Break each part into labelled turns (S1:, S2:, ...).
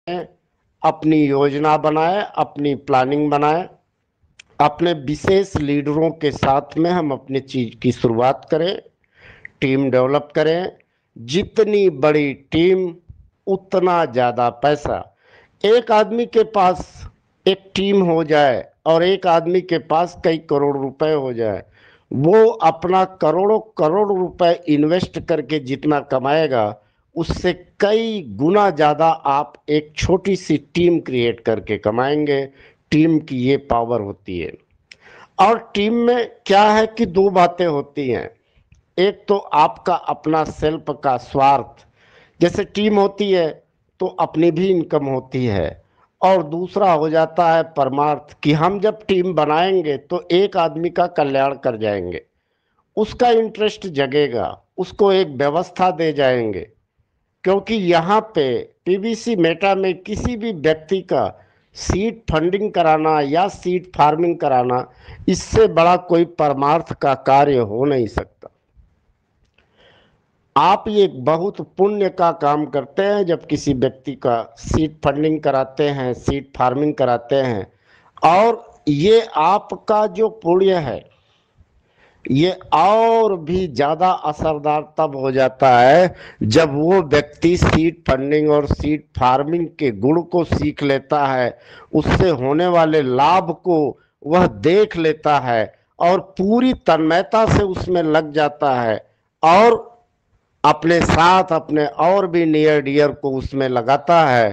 S1: अपनी योजना बनाए, अपनी प्लानिंग बनाए, अपने विशेष लीडरों के साथ में हम अपनी चीज की शुरुआत करें, टीम डेवलप करें। जितनी बड़ी टीम उतना ज्यादा पैसा। एक आदमी के पास एक टीम हो जाए और एक आदमी के पास कई करोड़ रुपए हो जाए, वो अपना करोड़ों करोड़ रुपए इन्वेस्ट करके जितना कमाएगा, उससे कई गुना ज्यादा आप एक छोटी सी टीम क्रिएट करके कमाएंगे। टीम की ये पावर होती है। और टीम में क्या है कि दो बातें होती हैं। एक तो आपका अपना सेल्फ का स्वार्थ, जैसे टीम होती है तो अपनी भी इनकम होती है। और दूसरा हो जाता है परमार्थ, कि हम जब टीम बनाएंगे तो एक आदमी का कल्याण कर जाएंगे, उसका इंटरेस्ट जगेगा, उसको एक व्यवस्था दे जाएंगे। क्योंकि यहाँ पे पीवीसी मेटा में किसी भी व्यक्ति का सीड फंडिंग कराना या सीड फार्मिंग कराना, इससे बड़ा कोई परमार्थ का कार्य हो नहीं सकता। आप ये बहुत पुण्य का काम करते हैं जब किसी व्यक्ति का सीड फंडिंग कराते हैं, सीड फार्मिंग कराते हैं। और ये आपका जो पुण्य है, ये और भी ज्यादा असरदार तब हो जाता है जब वो व्यक्ति सीड फंडिंग और सीड फार्मिंग के गुण को सीख लेता है, उससे होने वाले लाभ को वह देख लेता है और पूरी तन्मयता से उसमें लग जाता है, और अपने साथ अपने और भी नियर डियर को उसमें लगाता है।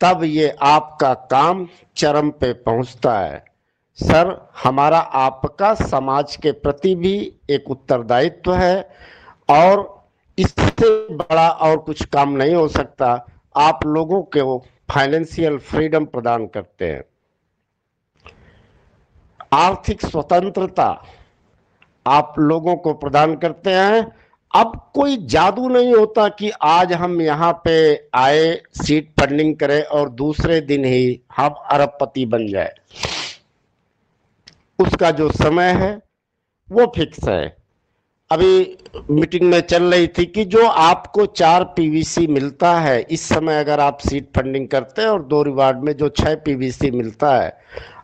S1: तब ये आपका काम चरम पे पहुंचता है। सर, हमारा आपका समाज के प्रति भी एक उत्तरदायित्व है, और इससे बड़ा और कुछ काम नहीं हो सकता। आप लोगों को फाइनेंशियल फ्रीडम प्रदान करते हैं, आर्थिक स्वतंत्रता आप लोगों को प्रदान करते हैं। अब कोई जादू नहीं होता कि आज हम यहाँ पे आए, सीट फंडिंग करें और दूसरे दिन ही हम अरबपति बन जाए। उसका जो समय है वो फिक्स है। अभी मीटिंग में चल रही थी कि जो आपको 4 पीवीसी मिलता है इस समय, अगर आप सीट फंडिंग करते हैं और 2 रिवार्ड में जो 6 पीवीसी मिलता है,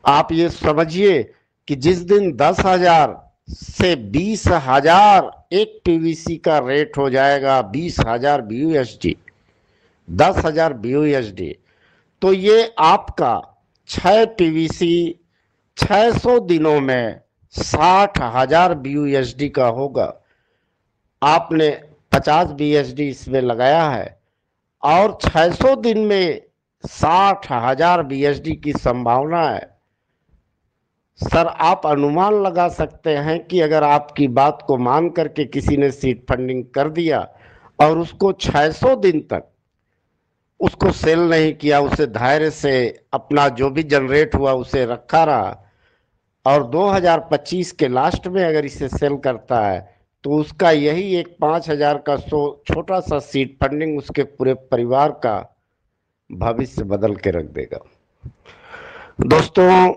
S1: आप ये समझिए कि जिस दिन 10,000 से 20,000 एक पीवीसी का रेट हो जाएगा, 20,000 BUSD, 10,000 BUSD, तो ये आपका 6 पीवीसी 600 दिनों में 60,000 BUSD का होगा। आपने 50 BUSD इसमें लगाया है और 600 दिन में 60,000 BUSD की संभावना है। सर, आप अनुमान लगा सकते हैं कि अगर आपकी बात को मान करके किसी ने सीड फंडिंग कर दिया और उसको 600 दिन तक उसको सेल नहीं किया, उसे धैर्य से अपना जो भी जनरेट हुआ उसे रखा रहा, और 2025 के लास्ट में अगर इसे सेल करता है, तो उसका यही एक 5,000 का छोटा सा सीड फंडिंग उसके पूरे परिवार का भविष्य बदल के रख देगा। दोस्तों,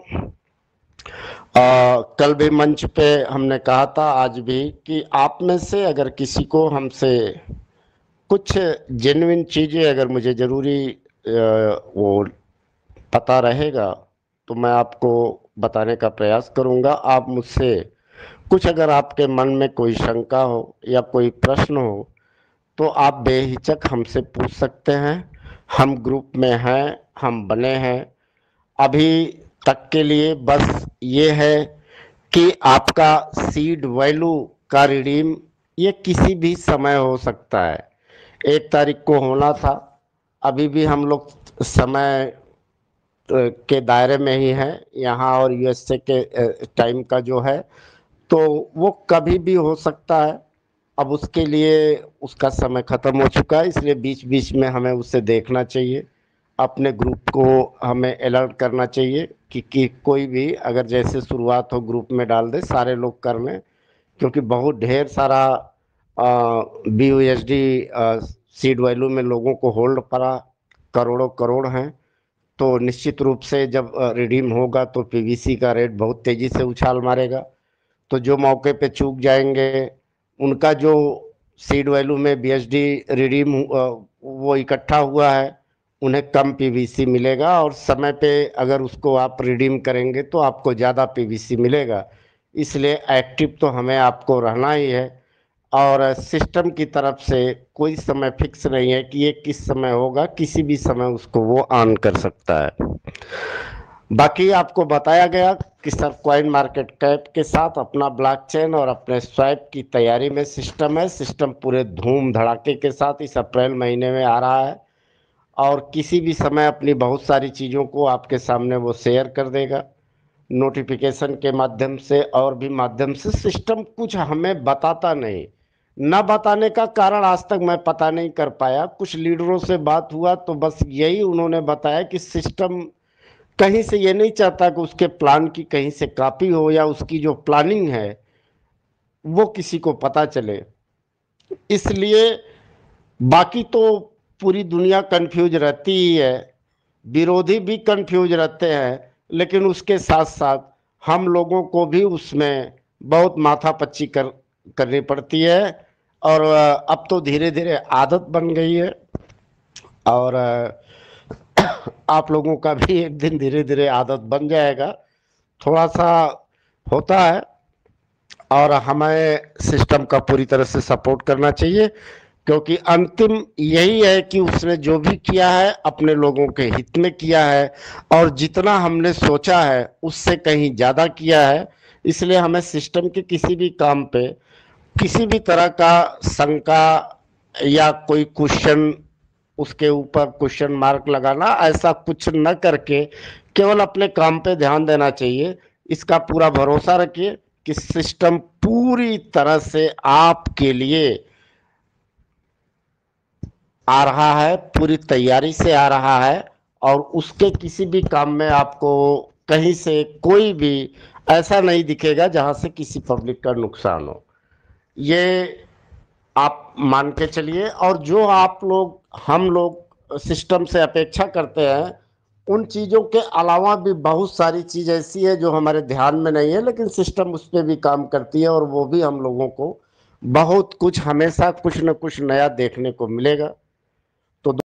S1: कल भी मंच पे हमने कहा था, आज भी, कि आप में से अगर किसी को हमसे कुछ जेन्युइन चीज़ें अगर मुझे ज़रूरी वो पता रहेगा तो मैं आपको बताने का प्रयास करूंगा। आप मुझसे कुछ, अगर आपके मन में कोई शंका हो या कोई प्रश्न हो, तो आप बेहिचक हमसे पूछ सकते हैं। हम ग्रुप में हैं, हम बने हैं। अभी तक के लिए बस ये है कि आपका सीड वैल्यू का रिडीम ये किसी भी समय हो सकता है। 1 तारीख को होना था, अभी भी हम लोग समय के दायरे में ही हैं यहाँ, और यूएसए के टाइम का जो है, तो वो कभी भी हो सकता है। अब उसके लिए उसका समय खत्म हो चुका है, इसलिए बीच बीच में हमें उसे देखना चाहिए। अपने ग्रुप को हमें अलर्ट करना चाहिए कि कोई भी अगर जैसे शुरुआत हो ग्रुप में डाल दे, सारे लोग कर लें। क्योंकि बहुत ढेर सारा BUSD सीड वैल्यू में लोगों को होल्ड पड़ा, करोड़ों करोड़ हैं। तो निश्चित रूप से जब रिडीम होगा तो पीवीसी का रेट बहुत तेजी से उछाल मारेगा। तो जो मौके पे चूक जाएंगे, उनका जो सीड वैल्यू में BSD रिडीम वो इकट्ठा हुआ है, उन्हें कम पीवीसी मिलेगा, और समय पे अगर उसको आप रिडीम करेंगे तो आपको ज़्यादा पीवीसी मिलेगा। इसलिए एक्टिव तो हमें आपको रहना ही है। और सिस्टम की तरफ से कोई समय फिक्स नहीं है कि ये किस समय होगा, किसी भी समय उसको वो ऑन कर सकता है। बाकी आपको बताया गया कि सर कॉइन मार्केट कैप के साथ अपना ब्लॉकचेन और अपने स्वैप की तैयारी में सिस्टम है। सिस्टम पूरे धूम धड़ाके के साथ इस अप्रैल महीने में आ रहा है, और किसी भी समय अपनी बहुत सारी चीज़ों को आपके सामने वो शेयर कर देगा, नोटिफिकेशन के माध्यम से और भी माध्यम से। सिस्टम कुछ हमें बताता नहीं, न बताने का कारण आज तक मैं पता नहीं कर पाया। कुछ लीडरों से बात हुआ तो बस यही उन्होंने बताया कि सिस्टम कहीं से ये नहीं चाहता कि उसके प्लान की कहीं से कॉपी हो, या उसकी जो प्लानिंग है वो किसी को पता चले। इसलिए बाकी तो पूरी दुनिया कंफ्यूज रहती ही है, विरोधी भी कंफ्यूज रहते हैं, लेकिन उसके साथ साथ हम लोगों को भी उसमें बहुत माथापच्ची करनी पड़ती है। और अब तो धीरे धीरे आदत बन गई है, और आप लोगों का भी एक दिन धीरे धीरे आदत बन जाएगा। थोड़ा सा होता है, और हमें सिस्टम का पूरी तरह से सपोर्ट करना चाहिए, क्योंकि अंतिम यही है कि उसने जो भी किया है अपने लोगों के हित में किया है, और जितना हमने सोचा है उससे कहीं ज़्यादा किया है। इसलिए हमें सिस्टम के किसी भी काम पे किसी भी तरह का शंका या कोई क्वेश्चन, उसके ऊपर क्वेश्चन मार्क लगाना, ऐसा कुछ न करके केवल अपने काम पे ध्यान देना चाहिए। इसका पूरा भरोसा रखिए कि सिस्टम पूरी तरह से आपके लिए आ रहा है, पूरी तैयारी से आ रहा है, और उसके किसी भी काम में आपको कहीं से कोई भी ऐसा नहीं दिखेगा जहां से किसी पब्लिक का नुकसान हो। ये आप मान के चलिए। और जो आप लोग हम लोग सिस्टम से अपेक्षा करते हैं, उन चीज़ों के अलावा भी बहुत सारी चीज़ ऐसी है जो हमारे ध्यान में नहीं है, लेकिन सिस्टम उस पर भी काम करती है, और वो भी हम लोगों को बहुत कुछ, हमेशा कुछ न कुछ नया देखने को मिलेगा।